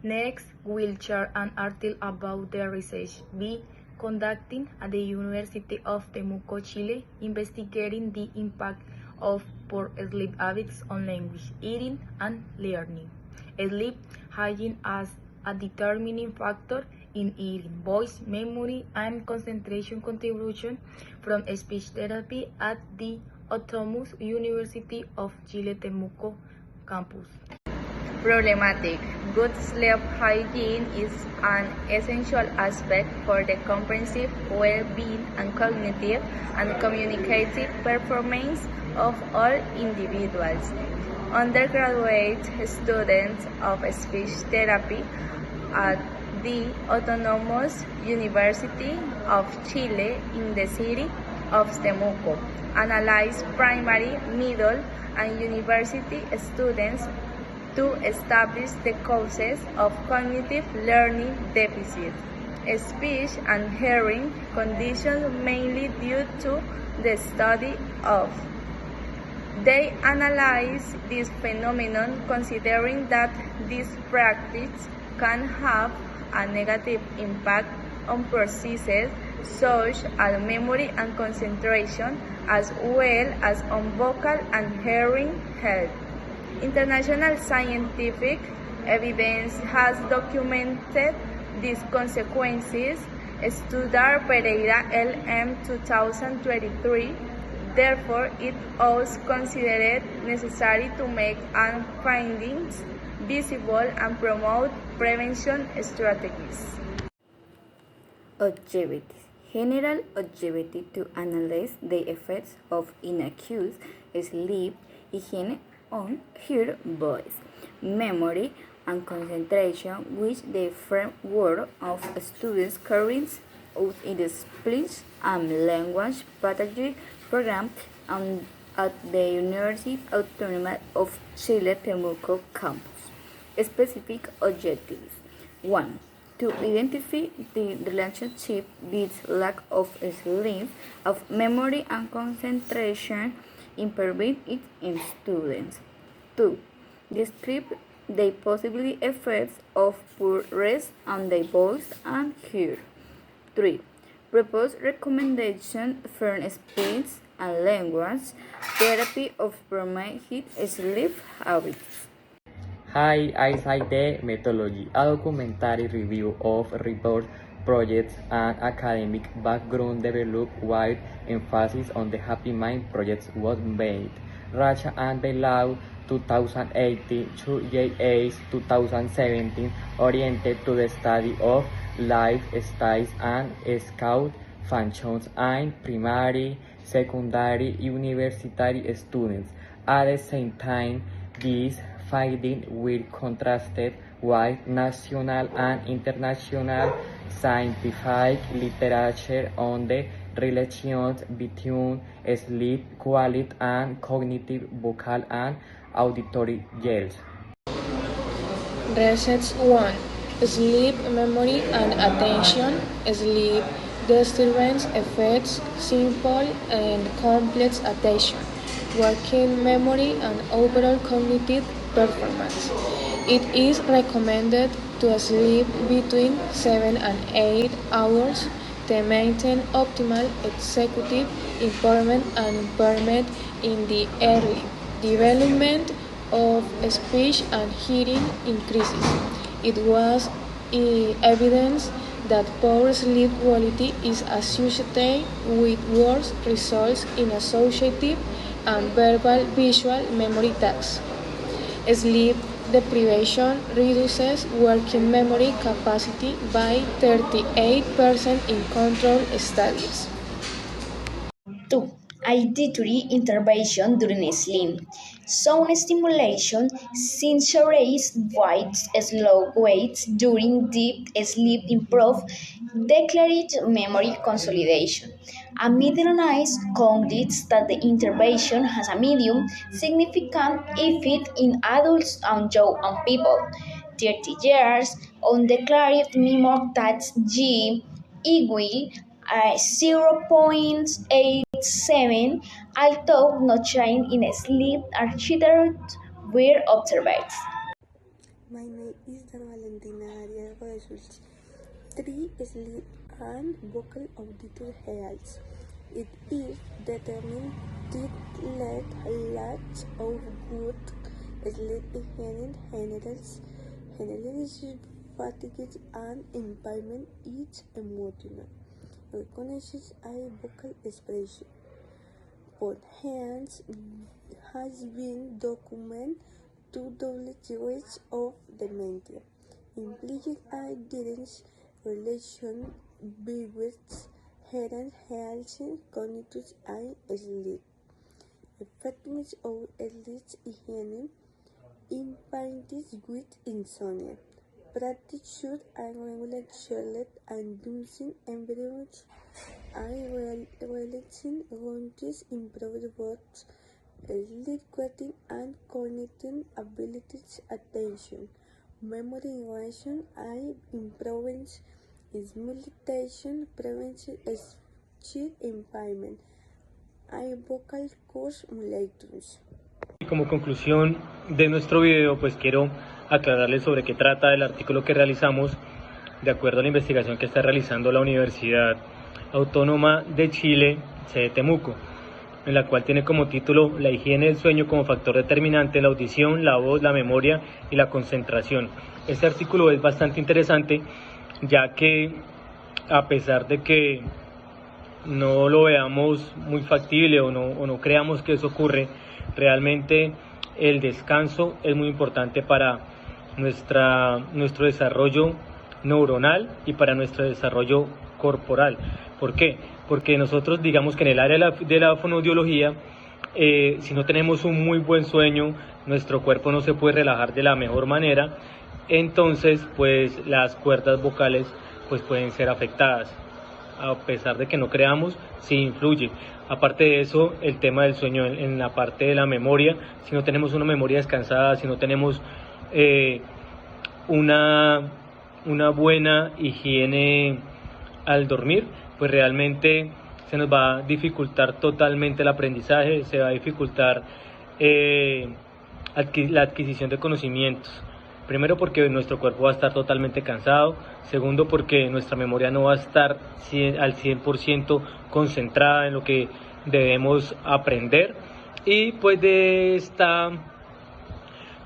Next, we'll share an article about the research being conducted at the University of TEMUCO, Chile, investigating the impact of poor sleep habits on language, eating, and learning. Sleep hygiene as a determining factor in eating, voice, memory, and concentration contribution from speech therapy at the Autonomous University of Chile Temuco campus. Problematic. Good sleep hygiene is an essential aspect for the comprehensive well-being and cognitive and communicative performance of all individuals. Undergraduate students of speech therapy at the Autonomous University of Chile in the city of Temuco analyze primary, middle, and university students to establish the causes of cognitive learning deficit, speech and hearing conditions mainly due to the study of. They analyze this phenomenon considering that this practice can have a negative impact on processes such as memory and concentration, as well as on vocal and hearing health. International scientific evidence has documented these consequences. Studar Pereira LM 2023. Therefore, it was considered necessary to make findings visible and promote prevention strategies. Objectivity. General objective to analyze the effects of inaccurate sleep hygiene on hearing, voice, memory, and concentration, which the framework of students carries out in the speech and language pathology program at the University Autonomous of Chile Temuco campus. Specific objectives. 1. To identify the relationship between lack of sleep, of memory and concentration improving it in students. 2. Describe the possible effects of poor rest on the voice and hearing. 3. Propose recommendations for speech and language therapy of promoted sleep habits. HYGIENE methodology, a documentary review of report projects and academic background developed while emphasis on the Happy Mind project was made. Racha and Belau 2018, HYGIENE 2017, oriented to the study of lifestyles and scout functions in primary, secondary, university students. At the same time, these findings were contrasted with national and international scientific literature on the relations between sleep quality and cognitive, vocal, and auditory health. Research 1. Sleep, memory, and attention. Sleep disturbance affects simple and complex attention, working memory, and overall cognitive performance. It is recommended to sleep between 7 and 8 hours to maintain optimal executive impairment and impairment in the early development of speech and hearing increases. It was evidence that poor sleep quality is associated with worse results in associative and verbal visual memory tasks. Sleep deprivation reduces working memory capacity by 38% in control studies. 2. Auditory intervention during sleep. Sound stimulation synchronized with slow waves during deep sleep improve declared memory consolidation. A medianized concludes that the intervention has a medium significant effect in adults and young people. 30 years on declared memory that G equal 0.87, although no change in sleep architecture were observed. My name is Valentina Arias Results. 3. Sleep and vocal auditor health. It is determined that lack of good sleep hygiene generally fatigue and impairment is emotional. Recognizes a vocal expression. But hence has been documented to double rates of dementia, implying a direct relation between health, cognitive, and sleep. Effectiveness of sleep hygiene impairs with insomnia. Practice should regulate Charlotte and Dunsing environments and relaxing routines improve both sleep quality and cognitive abilities, attention, memory innovation, and improves meditation, prevents speech impairment, and vocal cord molecules. Como conclusión de nuestro video, pues quiero aclararles sobre qué trata el artículo que realizamos de acuerdo a la investigación que está realizando la Universidad Autónoma de Chile, sede TEMUCO, en la cual tiene como título La higiene del sueño como factor determinante en la audición, la voz, la memoria y la concentración. Este artículo es bastante interesante, ya que a pesar de que no lo veamos muy factible o no creamos que eso ocurre, realmente el descanso es muy importante para nuestro desarrollo neuronal y para nuestro desarrollo corporal. ¿Por qué? Porque nosotros, digamos que en el área de la fonoaudiología, si no tenemos un muy buen sueño, nuestro cuerpo no se puede relajar de la mejor manera, entonces pues las cuerdas vocales pues pueden ser afectadas. A pesar de que no creamos, sí influye. Aparte de eso, el tema del sueño en la parte de la memoria, si no tenemos una memoria descansada, si no tenemos una buena higiene al dormir, pues realmente se nos va a dificultar totalmente el aprendizaje, se va a dificultar la adquisición de conocimientos. Primero porque nuestro cuerpo va a estar totalmente cansado, segundo porque nuestra memoria no va a estar al 100% concentrada en lo que debemos aprender. Y pues de esta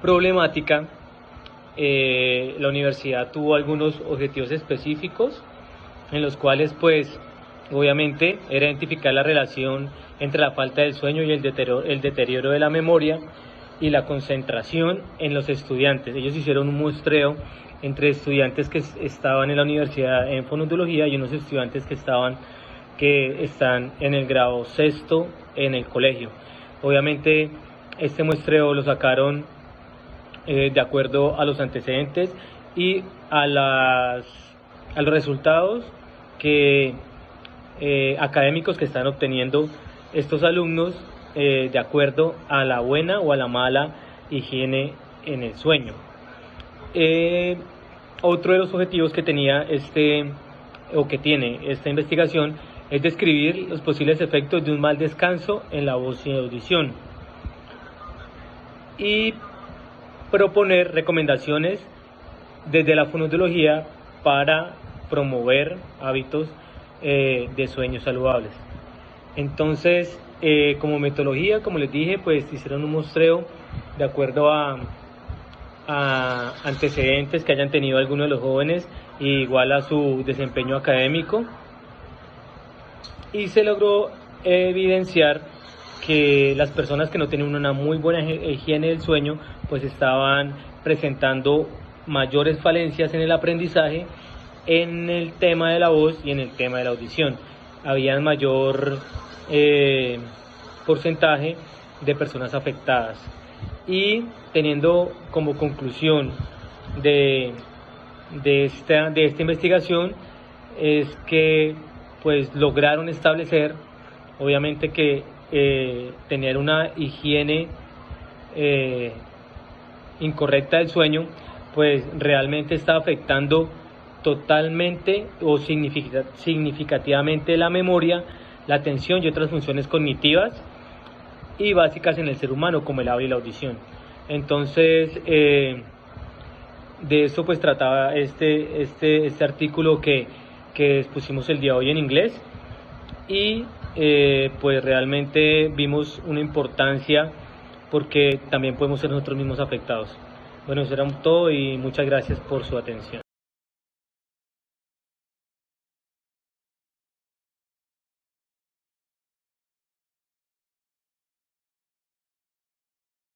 problemática, la universidad tuvo algunos objetivos específicos en los cuales pues obviamente era identificar la relación entre la falta del sueño y el deterioro de la memoria y la concentración en los estudiantes. Ellos hicieron un muestreo entre estudiantes que estaban en la universidad en fonoaudiología y unos estudiantes que están en el grado sexto en el colegio. Obviamente este muestreo lo sacaron de acuerdo a los antecedentes y a los resultados académicos que están obteniendo estos alumnos de acuerdo a la buena o a la mala higiene en el sueño. Otro de los objetivos que tiene esta investigación es describir los posibles efectos de un mal descanso en la voz y audición y proponer recomendaciones desde la fonoaudiología para promover hábitos de sueño saludables. Entonces, como metodología, como les dije, pues hicieron un muestreo de acuerdo a antecedentes que hayan tenido algunos de los jóvenes, igual a su desempeño académico, y se logró evidenciar que las personas que no tenían una muy buena higiene del sueño pues estaban presentando mayores falencias en el aprendizaje, en el tema de la voz y en el tema de la audición. Había mayor porcentaje de personas afectadas, y teniendo como conclusión de esta investigación es que pues lograron establecer obviamente que tener una higiene incorrecta del sueño pues realmente está afectando totalmente o significativamente la memoria, la atención y otras funciones cognitivas y básicas en el ser humano, como el habla y la audición. Entonces, De esto pues trataba este artículo que expusimos el día de hoy en inglés, y pues realmente vimos una importancia porque también podemos ser nosotros mismos afectados. Bueno, eso era todo y muchas gracias por su atención.